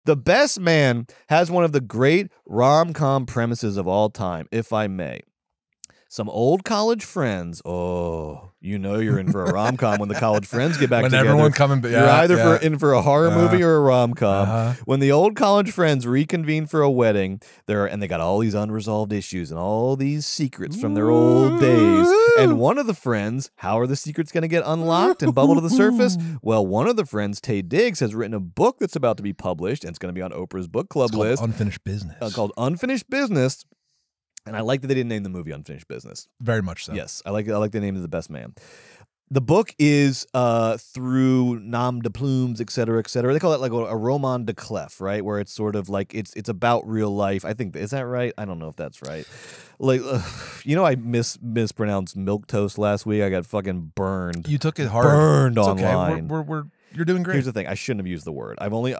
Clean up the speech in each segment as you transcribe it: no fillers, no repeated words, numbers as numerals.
The Best Man has one of the great rom-com premises of all time, if I may. Some old college friends. Oh, you know you're in for a rom-com when the college friends get back together. Everyone coming, you're either in for a horror movie or a rom-com. When the old college friends reconvene for a wedding, and they got all these unresolved issues and all these secrets from their old days. And one of the friends, how are the secrets going to get unlocked and bubble to the surface? Well, one of the friends, Taye Diggs, has written a book that's about to be published, and it's going to be on Oprah's book club list. Unfinished Business. Called Unfinished Business. And I like that they didn't name the movie Unfinished Business. Very much so. Yes, I like the name of The Best Man. The book is through nom de plumes, et cetera, et cetera. They call it like a roman de clef, right? Where it's sort of like it's about real life. I think, is that right? I don't know if that's right. Like, you know, I mispronounced milk toast last week. I got fucking burned. You took it hard. Burned it's online. Okay. You're doing great. Here's the thing: I shouldn't have used the word. I've only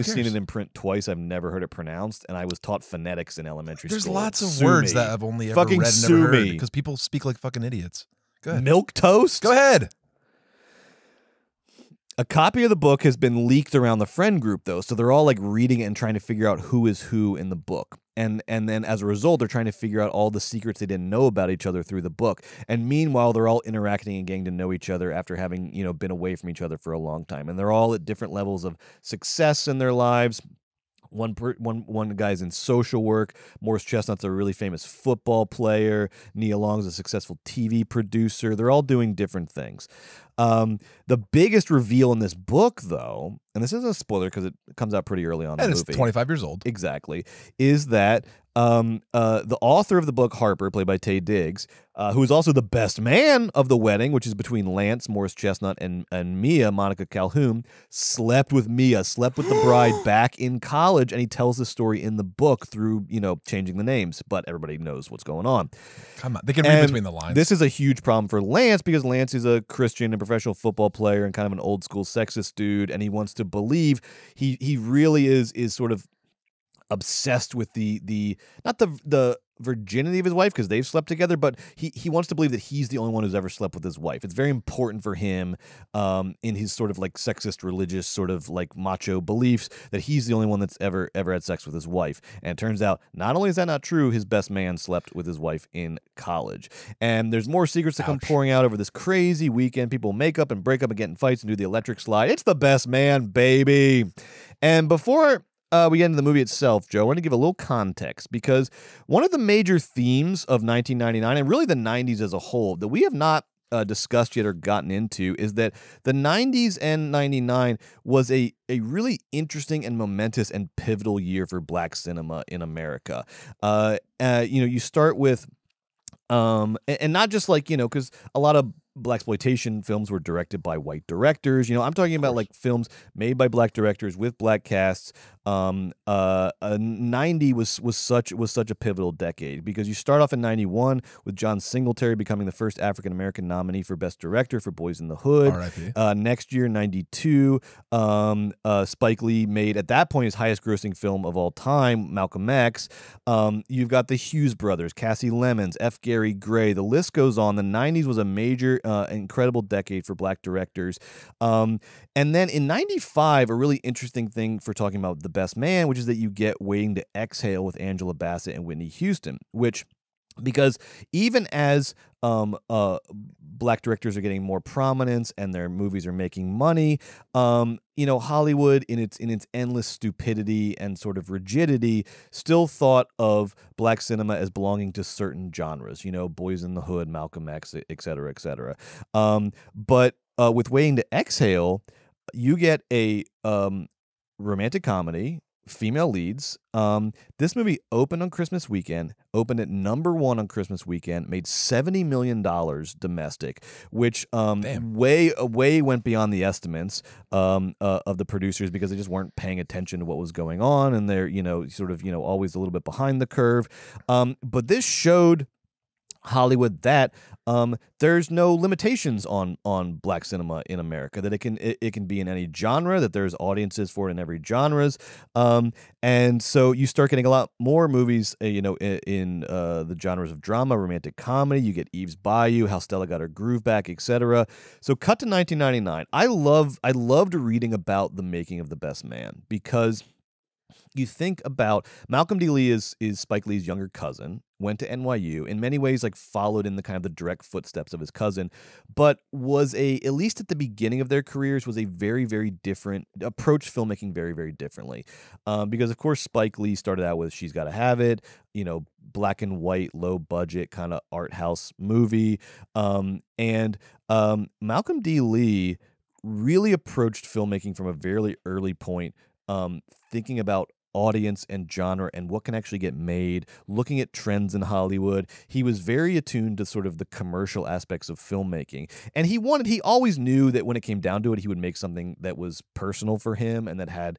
seen it in print twice. I've never heard it pronounced, and I was taught phonetics in elementary There's school. lots of words that I've only ever fucking read and never heard because people speak like fucking idiots. Go ahead. Milk toast. Go ahead. A copy of the book has been leaked around the friend group, though, so they're all like reading it and trying to figure out who is who in the book. And then as a result, they're trying to figure out all the secrets they didn't know about each other through the book. And meanwhile, they're all interacting and getting to know each other after having, you know, been away from each other for a long time. And they're all at different levels of success in their lives. One guy's in social work. Morris Chestnut's a really famous football player. Nia Long's a successful TV producer. They're all doing different things. The biggest reveal in this book, though, and this isn't a spoiler because it comes out pretty early on in the movie. It's 25 years old. Exactly. Is that the author of the book, Harper, played by Taye Diggs, who is also the best man of the wedding, which is between Lance, Morris Chestnut, and Mia, Monica Calhoun, slept with the bride back in college, and he tells the story in the book through, you know, changing the names, but everybody knows what's going on. Come on, they can read between the lines. This is a huge problem for Lance because Lance is a Christian and professional football player and kind of an old school sexist dude, and he wants to believe he really is sort of obsessed with not the virginity of his wife because they've slept together, but he wants to believe that he's the only one who's ever slept with his wife. It's very important for him in his sort of like sexist religious sort of like macho beliefs that he's the only one that's ever had sex with his wife. And it turns out not only is that not true, his best man slept with his wife in college. And there's more secrets that come pouring out over this crazy weekend. People make up and break up and get in fights and do the electric slide. It's The Best Man, baby. And before we get into the movie itself, Joe, I want to give a little context because one of the major themes of 1999 and really the 90s as a whole that we have not discussed yet or gotten into is that the 90s and 99 was a really interesting and momentous and pivotal year for black cinema in America. You know, you start with and not just like, you know, because a lot of blaxploitation films were directed by white directors. You know, I'm talking about like films made by black directors with black casts. 90 was such a pivotal decade because you start off in 91 with John Singletary becoming the first African American nominee for Best Director for Boys in the Hood. R.I.P. Next year, 92, Spike Lee made at that point his highest grossing film of all time, Malcolm X. You've got the Hughes brothers, Cassie Lemons, F. Gary Gray. The list goes on. The 90s was a major, incredible decade for black directors. And then in 95, a really interesting thing for talking about The Best Man, which is that you get Waiting to Exhale with Angela Bassett and Whitney Houston, because even as black directors are getting more prominence and their movies are making money, you know, Hollywood in its endless stupidity and sort of rigidity still thought of black cinema as belonging to certain genres, you know, Boys in the Hood, Malcolm X, et cetera, et cetera. But with Waiting to Exhale, you get a romantic comedy, female leads. This movie opened on Christmas weekend, opened at #1 on Christmas weekend, made $70 million domestic, which way went beyond the estimates of the producers because they just weren't paying attention to what was going on, and they're, you know, sort of, you know, always a little bit behind the curve. But this showed Hollywood that there's no limitations on black cinema in America, that it can be in any genre, that there's audiences for it in every genres, and so you start getting a lot more movies, you know, in the genres of drama, romantic comedy. You get Eve's Bayou, How Stella Got Her Groove Back, etc. So cut to 1999. I loved reading about the making of The Best Man because you think about Malcolm D. Lee is Spike Lee's younger cousin, went to NYU, in many ways like followed in the kind of the direct footsteps of his cousin, but was at least at the beginning of their careers, was a very, very different, approached filmmaking very, very differently. Because of course Spike Lee started out with She's Gotta Have It, black and white, low budget kind of art house movie. And Malcolm D. Lee really approached filmmaking from a very early point, thinking about audience and genre and what can actually get made, looking at trends in Hollywood. He was very attuned to sort of the commercial aspects of filmmaking. And he always knew that when it came down to it, he would make something that was personal for him and that had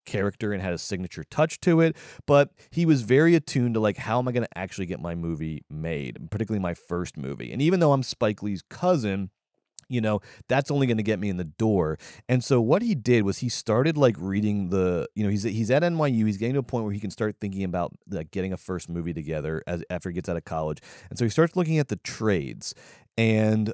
character and had a signature touch to it. But he was very attuned to like, how am I going to actually get my movie made, particularly my first movie. And even though I'm Spike Lee's cousin, that's only going to get me in the door. And so what he did was he started like reading he's at NYU. He's getting to a point where he can start thinking about like getting a first movie together after he gets out of college. And so he starts looking at the trades, and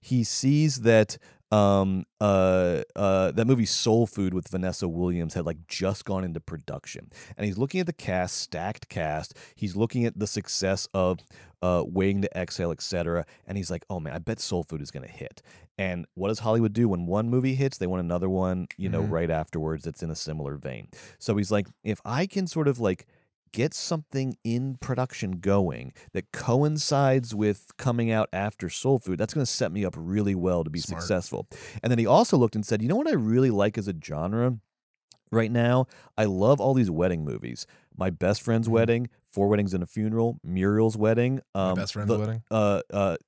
he sees that that movie Soul Food with Vanessa Williams had like just gone into production, and he's looking at the stacked cast. He's looking at the success of Waiting to Exhale, etc. And he's like, oh man, I bet Soul Food is going to hit. And what does Hollywood do when one movie hits? They want another one, right afterwards that's in a similar vein. So he's like, if I can sort of like get something in production going that coincides with coming out after Soul Food, that's going to set me up really well to be successful. And then he also looked and said, you know what I really like as a genre right now? I love all these wedding movies. My Best Friend's Wedding, Four Weddings and a Funeral, Muriel's Wedding. My Best Friend's Wedding?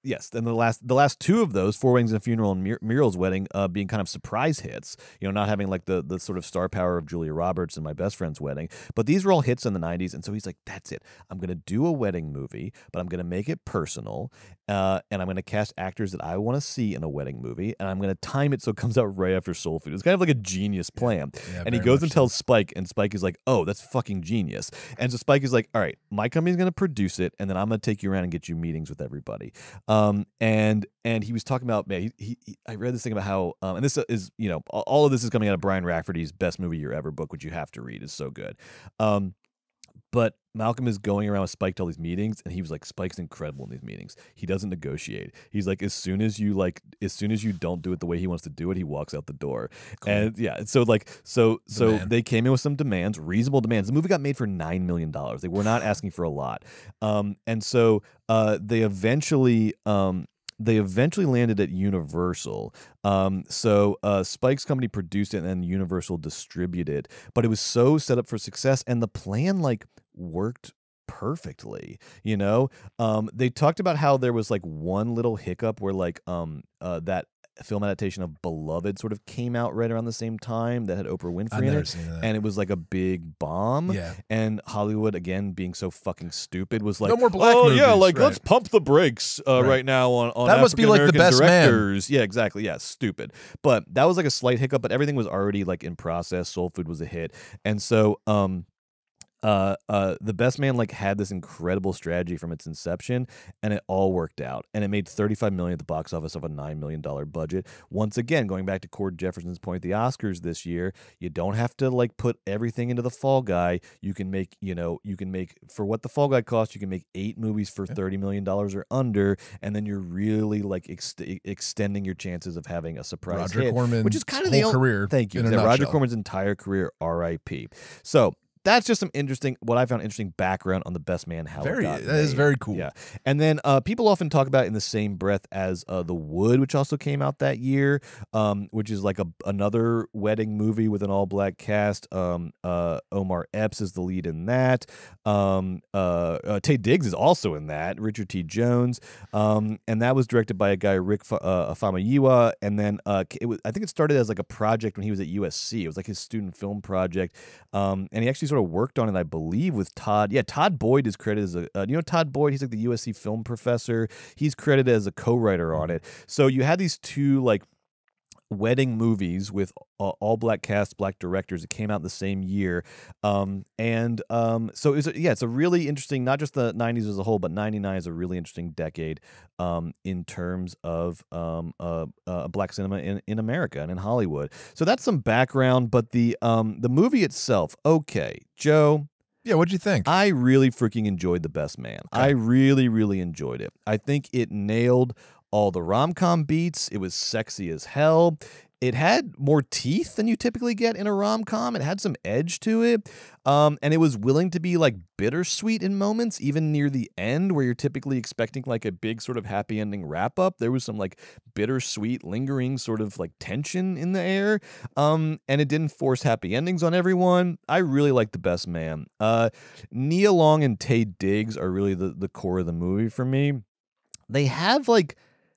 Yes. And the last two of those, Four Weddings and a Funeral and Muriel's Wedding, being kind of surprise hits, not having like the sort of star power of Julia Roberts and My Best Friend's Wedding. But these were all hits in the 90s. And so he's like, that's it. I'm going to do a wedding movie, but I'm going to make it personal. And I'm going to cast actors that I want to see in a wedding movie. And I'm going to time it so it comes out right after Soul Food. It's kind of like a genius plan. Yeah, and he goes and tells Spike, and Spike is like, oh, that's fucking genius. And so Spike is like, all right, my company's going to produce it, and then I'm going to take you around and get you meetings with everybody. And he was talking about, man, I read this thing about how, and this is, all of this is coming out of Brian Rafferty's Best Movie Year Ever book, which you have to read. It's so good. But Malcolm is going around with Spike to all these meetings, and he was like, Spike's incredible in these meetings. He doesn't negotiate. He's like, as soon as you don't do it the way he wants to do it, he walks out the door. Cool. And yeah, so they came in with some demands, reasonable demands. The movie got made for $9 million. They were not asking for a lot. And so they eventually landed at Universal. So Spike's company produced it, and then Universal distributed. But it was so set up for success, and the plan like worked perfectly. They talked about how there was like one little hiccup where like that film adaptation of Beloved sort of came out right around the same time that had Oprah Winfrey in it, and it was like a big bomb. Yeah. And Hollywood, again being so fucking stupid, was like, no more black movies. Yeah, like let's pump the brakes right now on that must be like the best directors. Man. Yeah, exactly. Yeah, stupid. But that was like a slight hiccup, but everything was already like in process. Soul Food was a hit, and so The Best Man like had this incredible strategy from its inception, and it all worked out. And it made $35 million at the box office of a $9 million budget. Once again, going back to Cord Jefferson's point at the Oscars this year, you don't have to like put everything into The Fall Guy. You can make, for what The Fall Guy costs, you can make 8 movies for $30 million or under, and then you're really like extending your chances of having a surprise Roger hit, Corman's which is kind of whole career. Thank you. Roger Corman's entire career, R.I.P. So that's just what I found interesting background on The Best Man. That is very cool. Yeah. And then people often talk about it in the same breath as The Wood, which also came out that year, which is like another wedding movie with an all-black cast. Omar Epps is the lead in that. Taye Diggs is also in that. Richard T. Jones. And that was directed by a guy, Rick Famuyiwa. And then I think it started as like a project when he was at USC. It was like his student film project. And he actually sort of worked on it, I believe, with Todd. Yeah, Todd Boyd is credited as Todd Boyd? He's like the USC film professor. He's credited as a co-writer on it. So you had these two like wedding movies with all black cast, black directors. It came out the same year, so it's a really interesting, not just the 90s as a whole, but 99 is a really interesting decade in terms of black cinema in America and in Hollywood. So that's some background, but the movie itself, okay, Joe. Yeah, what'd you think? I really freaking enjoyed The Best Man. Okay. I really, really enjoyed it. I think it nailed all the rom-com beats. It was sexy as hell. It had more teeth than you typically get in a rom-com. It had some edge to it. And it was willing to be like bittersweet in moments, even near the end where you're typically expecting like a big sort of happy ending wrap up. There was some like bittersweet, lingering sort of like tension in the air. And it didn't force happy endings on everyone. I really like The Best Man. Nia Long and Taye Diggs are really the core of the movie for me. They have like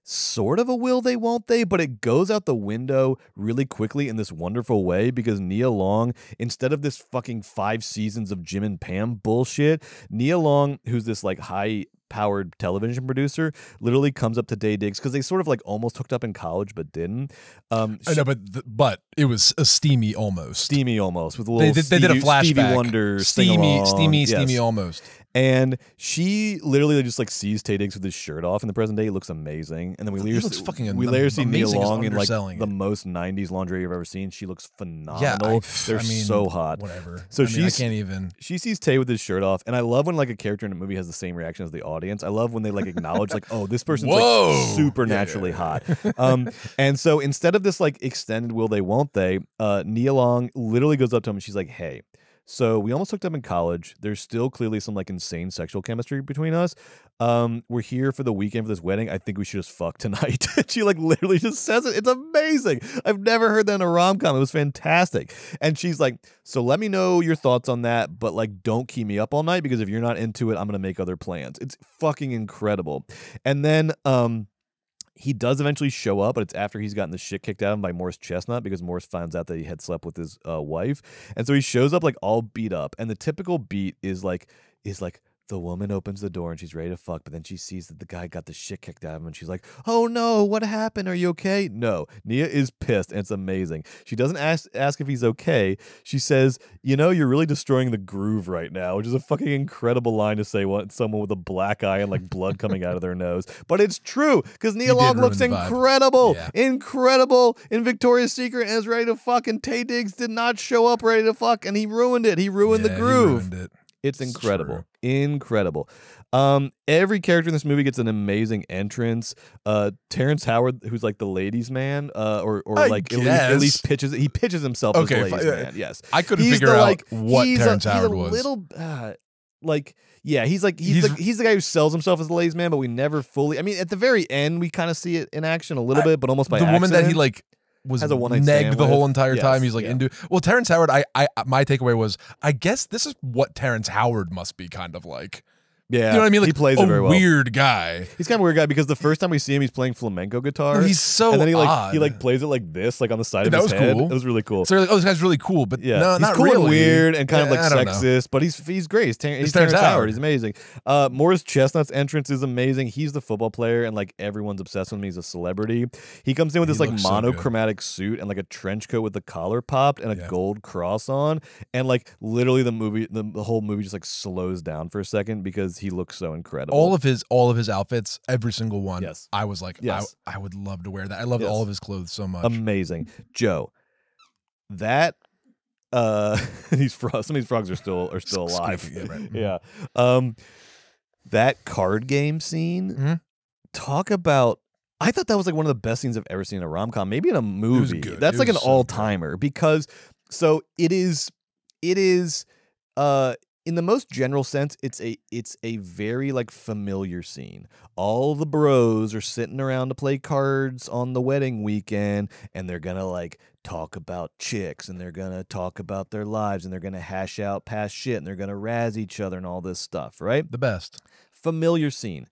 sort of a will they won't they, but it goes out the window really quickly in this wonderful way because Nia Long, instead of this fucking 5 seasons of Jim and Pam bullshit, Nia Long, who's this like high-powered television producer, literally comes up to Taye Diggs because they sort of like almost hooked up in college but didn't. I know, but it was a steamy almost with a little they did a flashback. Stevie Wonder steamy almost. And she literally just like sees Taye Diggs with his shirt off in the present day. It looks amazing. And then we later see Nia Long in like the most 90s lingerie you've ever seen. She looks phenomenal. Yeah, they're so hot. Whatever. So I can't even. She sees Taye with his shirt off, and I love when like a character in a movie has the same reaction as the audience. I love when they like acknowledge like, oh, this person's like supernaturally hot. And so instead of this like extended will they won't they, Nia Long literally goes up to him and she's like, hey, so we almost hooked up in college. There's still clearly some like insane sexual chemistry between us. We're here for the weekend for this wedding. I think we should just fuck tonight. She like literally just says it. It's amazing. I've never heard that in a rom-com. It was fantastic. And she's like, so let me know your thoughts on that, but like don't keep me up all night because if you're not into it, I'm gonna make other plans. It's fucking incredible. And then he does eventually show up, but it's after he's gotten the shit kicked out of him by Morris Chestnut because Morris finds out that he had slept with his wife. And so he shows up like all beat up. And the typical beat is like the woman opens the door and she's ready to fuck, but then she sees that the guy got the shit kicked out of him and she's like, oh no, what happened? Are you okay? No. Nia is pissed and it's amazing. She doesn't ask if he's okay. She says, you know, you're really destroying the groove right now, which is a fucking incredible line to say someone with a black eye and like blood coming out of their nose. But it's true because Nia Long looks incredible. Yeah. Incredible in Victoria's Secret and is ready to fuck, and Taye Diggs did not show up ready to fuck and he ruined it. He ruined the groove. He ruined it. It's incredible. Incredible. Every character in this movie gets an amazing entrance. Terrence Howard, who's like the ladies' man, or like at least pitches himself as the ladies' man. Yes. I couldn't figure out what Terrence Howard was. He's a little he's the guy who sells himself as the ladies' man, but we never fully. I mean, at the very end, we kind of see it in action a little bit, but almost by accident. The woman that he like was negged the whole entire time. He's like into. Well, Terrence Howard. My takeaway was, I guess this is what Terrence Howard must be kind of like. Yeah, you know what I mean? Like, he plays it very well. Weird guy. He's kind of a weird guy because the first time we see him, he's playing flamenco guitar. He's so and then he odd. He like plays it like this, like on the side of his head. Cool. It was really cool. So you're like, oh, this guy's really cool, but yeah, no, he's not cool really. And weird and kind of like sexist, but he's great. He's Terrence Howard. He's amazing. Morris Chestnut's entrance is amazing. He's the football player, and like everyone's obsessed with him. He's a celebrity. He comes in with this like monochromatic suit and like a trench coat with the collar popped and a gold cross on, and like literally the whole movie just like slows down for a second because he looks so incredible. All of his outfits, every single one. Yes. I was like, I would love to wear that. I loved all of his clothes so much. Amazing. Joe, that some of these frogs are still alive. Yeah, right. Yeah. That card game scene, talk about, I thought that was like one of the best scenes I've ever seen in a rom-com, maybe in a movie. That's like an all-timer because it is in the most general sense, it's a very like familiar scene. All the bros are sitting around to play cards on the wedding weekend, and they're gonna like talk about chicks, and they're gonna talk about their lives, and they're gonna hash out past shit, and they're gonna razz each other and all this stuff, right? The best. Familiar scene.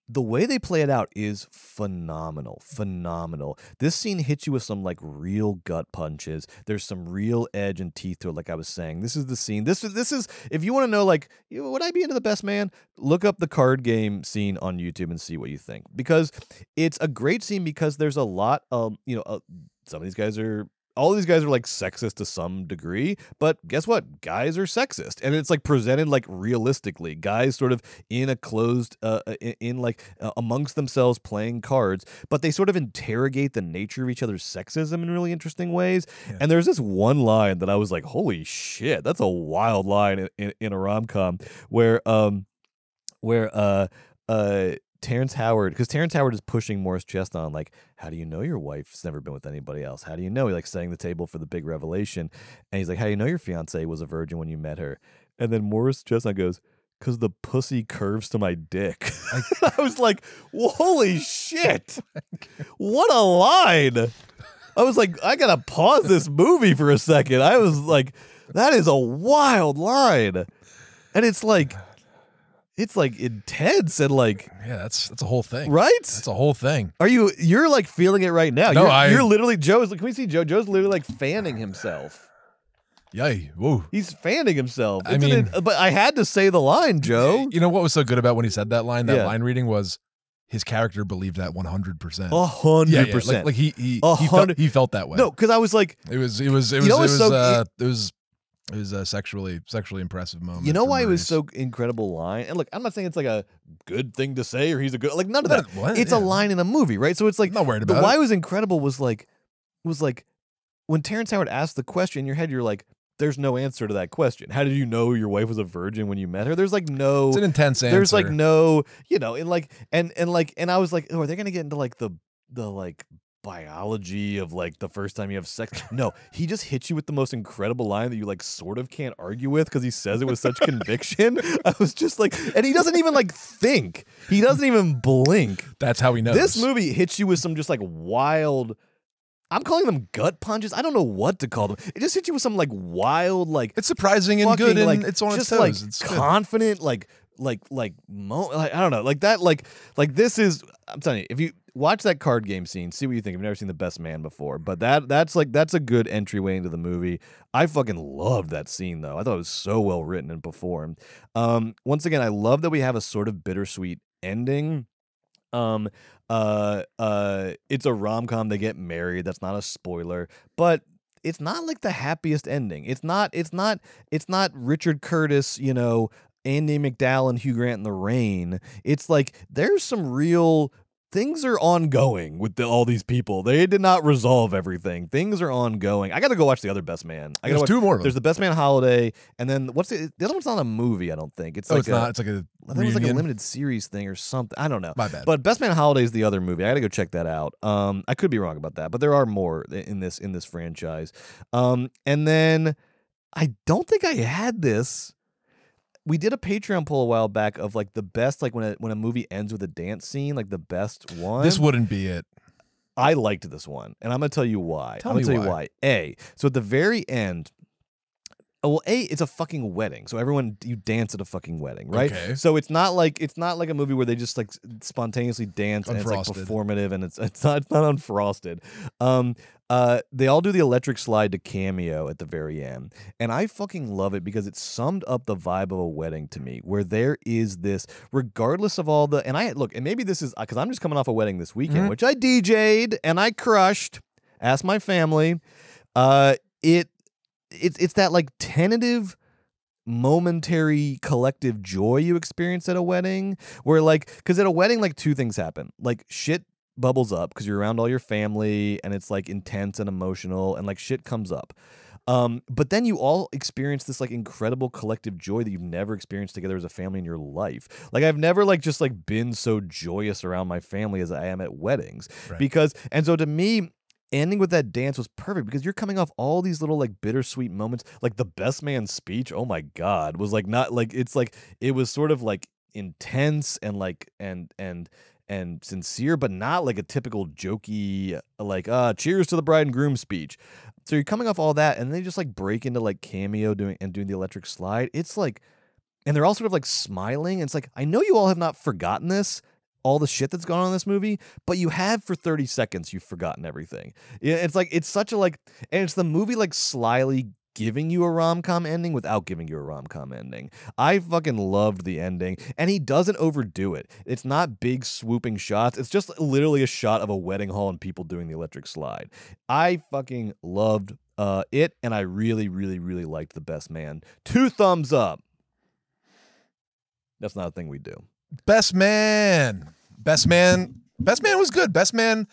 The way they play it out is phenomenal. Phenomenal. This scene hits you with some like real gut punches. There's some real edge and teeth to it, like I was saying. This is the scene. This is if you want to know, like, would I be into The Best Man? Look up the card game scene on YouTube and see what you think. Because it's a great scene because there's a lot of, some of these guys are. All these guys are like sexist to some degree, but guess what? Guys are sexist, and it's like presented like realistically. Guys sort of in a closed, amongst themselves playing cards, but they sort of interrogate the nature of each other's sexism in really interesting ways. Yeah. And there's this one line that I was like, "Holy shit, that's a wild line in a rom-com," where Terrence Howard, because Terrence Howard is pushing Morris Chestnut on, like, how do you know your wife's never been with anybody else? How do you know? He's like setting the table for the big revelation. And he's like, how do you know your fiance was a virgin when you met her? And then Morris Chestnut goes, because the pussy curves to my dick. I was like, well, holy shit. What a line. I was like, I got to pause this movie for a second. I was like, that is a wild line. And it's like intense and like, yeah, that's a whole thing, right? That's a whole thing. You're like feeling it right now. No, you're literally Joe's. Can we see Joe? Joe's literally like fanning himself. Yay! Whoa! He's fanning himself. But I had to say the line, Joe. You know what was so good about when he said that line? That line reading was his character believed that 100%. 100%. Like he felt that way. No, because I was like, it was a sexually impressive moment. You know why it was so incredible line? And look, I'm not saying it's like a good thing to say or he's a good, like none of that. It's a line in a movie, right? So it's like, I'm not worried about why it was incredible was like when Terrence Howard asked the question in your head, you're like, there's no answer to that question. How did you know your wife was a virgin when you met her? There's like no. It's an intense answer. There's like no, and like and I was like, oh, are they gonna get into like the like biology of like the first time you have sex? No, he just hits you with the most incredible line that you like sort of can't argue with because he says it with such conviction. I was just like, and he doesn't even like think. He doesn't even blink. That's how he knows. This movie hits you with some just like wild. I'm calling them gut punches. I don't know what to call them. It just hits you with some like wild, like it's surprising and good, and it's on its toes. Like it's confident, good. like I don't know, like that, like this is. I'm telling you, if you watch that card game scene, see what you think. I've never seen The Best Man before, but that's a good entryway into the movie. I fucking loved that scene though. I thought it was so well written and performed. Once again, I love that we have a sort of bittersweet ending. It's a rom-com. They get married. That's not a spoiler, but it's not like the happiest ending. It's not Richard Curtis, Andy McDowell and Hugh Grant in The Rain. It's like there's some real things are ongoing with all these people. They did not resolve everything. Things are ongoing. I got to go watch the other Best Man. There's two more of them. There's the Best Man Holiday, and then the other one's not a movie. I don't think it's it's not. It's like a. I think it was like a limited series thing or something. I don't know. My bad. But Best Man Holiday is the other movie. I got to go check that out. I could be wrong about that, but there are more in this franchise. And then I don't think I had this. We did a Patreon poll a while back of like the best, like when a movie ends with a dance scene, like the best one. This wouldn't be it. I liked this one, and I'm gonna tell you why. I'm gonna tell you why. So at the very end, it's a fucking wedding. So you dance at a fucking wedding, right? Okay. So it's not like a movie where they just like spontaneously dance and it's like performative and it's not unfrosted. They all do the electric slide to Cameo at the very end, and I fucking love it because it summed up the vibe of a wedding to me, where there is this, regardless of all the, and maybe this is because I'm just coming off a wedding this weekend, which I DJ'd and I crushed. Ask my family. It's that like tentative, momentary collective joy you experience at a wedding, where like, because at a wedding, like two things happen, like shit bubbles up because you're around all your family and it's like intense and emotional and like shit comes up. But then you all experience this like incredible collective joy that you've never experienced together as a family in your life. Like I've never like just like been so joyous around my family as I am at weddings. Right. And so to me, ending with that dance was perfect because you're coming off all these little like bittersweet moments. Like the Best Man speech, oh my God, was like not like, it's like it was sort of like intense and like and sincere, but not like a typical jokey like cheers to the bride and groom speech. So you're coming off all that, and they just like break into like Cameo doing the electric slide. It's like, and they're all sort of like smiling. And it's like, I know you all have not forgotten this, all the shit that's gone on in this movie, but you have for 30 seconds, you've forgotten everything. It's like, it's such a like, and it's the movie like slyly giving you a rom-com ending without giving you a rom-com ending. I fucking loved the ending, and he doesn't overdo it. It's not big swooping shots. It's just literally a shot of a wedding hall and people doing the electric slide. I fucking loved it, and I really, really, really liked The Best Man. 2 thumbs up. That's not a thing we do. Best Man was good. Best Man,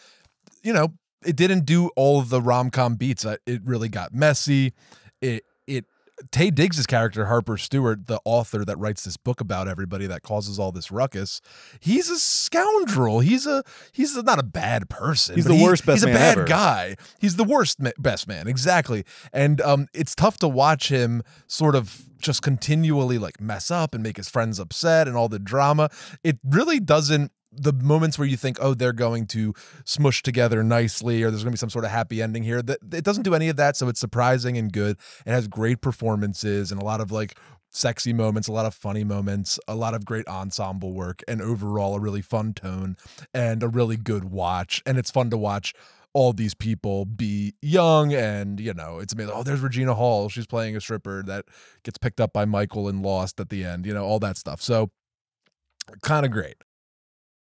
you know, it didn't do all of the rom-com beats. It really got messy. Taye Diggs' character, Harper Stewart, the author that writes this book about everybody that causes all this ruckus, he's a scoundrel. He's not a bad person. He's the worst best man ever. He's a bad guy. He's the worst best man, exactly. And it's tough to watch him sort of just continually like mess up and make his friends upset and all the drama. It really doesn't. The moments where you think, oh, they're going to smush together nicely or there's going to be some sort of happy ending here, it doesn't do any of that, so it's surprising and good. It has great performances and a lot of like sexy moments, a lot of funny moments, a lot of great ensemble work, and overall a really fun tone and a really good watch. And it's fun to watch all these people be young and, you know, it's amazing. Oh, there's Regina Hall. She's playing a stripper that gets picked up by Michael and Lost at the end, you know, all that stuff. So kind of great.